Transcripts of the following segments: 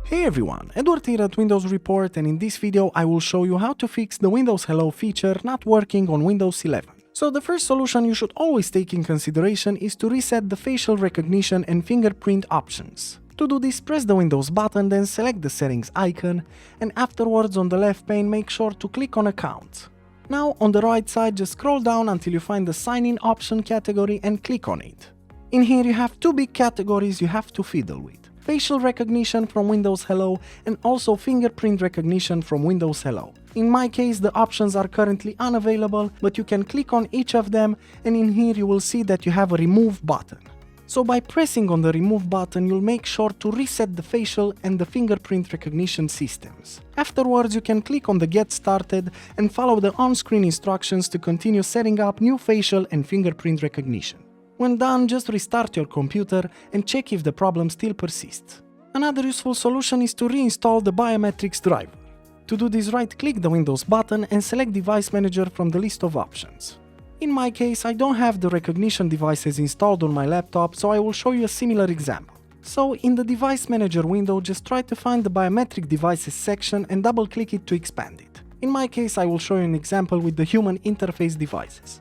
Hey everyone, Edward here at Windows Report, and in this video I will show you how to fix the Windows Hello feature not working on Windows 11. So the first solution you should always take in consideration is to reset the facial recognition and fingerprint options. To do this, press the Windows button, then select the settings icon, and afterwards on the left pane make sure to click on Account. Now on the right side just scroll down until you find the Sign In option category and click on it. In here you have two big categories you have to fiddle with: facial recognition from Windows Hello and also fingerprint recognition from Windows Hello. In my case the options are currently unavailable, but you can click on each of them, and in here you will see that you have a remove button. So by pressing on the remove button you'll make sure to reset the facial and the fingerprint recognition systems. Afterwards you can click on the Get Started and follow the on-screen instructions to continue setting up new facial and fingerprint recognition. When done, just restart your computer and check if the problem still persists. Another useful solution is to reinstall the biometrics driver. To do this, right-click the Windows button and select Device Manager from the list of options. In my case, I don't have the recognition devices installed on my laptop, so I will show you a similar example. So, in the Device Manager window, just try to find the Biometric Devices section and double-click it to expand it. In my case, I will show you an example with the human interface devices.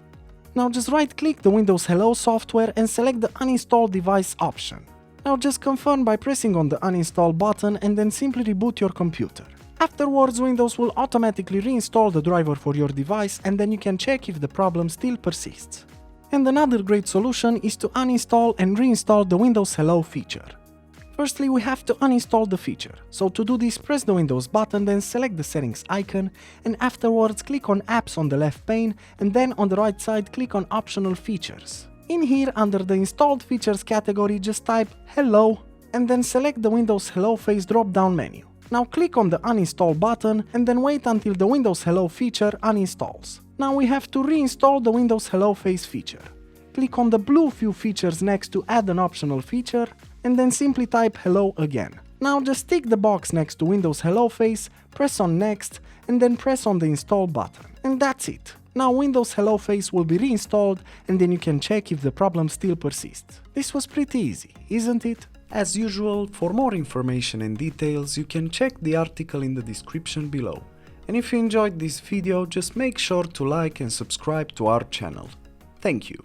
Now just right-click the Windows Hello software and select the Uninstall Device option. Now just confirm by pressing on the Uninstall button and then simply reboot your computer. Afterwards, Windows will automatically reinstall the driver for your device, and then you can check if the problem still persists. And another great solution is to uninstall and reinstall the Windows Hello feature. Firstly, we have to uninstall the feature. So to do this, press the Windows button, then select the settings icon, and afterwards click on Apps on the left pane, and then on the right side click on Optional Features. In here, under the Installed Features category, just type Hello, and then select the Windows Hello Face drop-down menu. Now click on the Uninstall button, and then wait until the Windows Hello feature uninstalls. Now we have to reinstall the Windows Hello Face feature. Click on the blue Few Features next to add an optional feature, and then simply type Hello again. Now just tick the box next to Windows Hello Face, press on Next, and then press on the Install button. And that's it. Now Windows Hello Face will be reinstalled, and then you can check if the problem still persists. This was pretty easy, isn't it? As usual, for more information and details, you can check the article in the description below. And if you enjoyed this video, just make sure to like and subscribe to our channel. Thank you.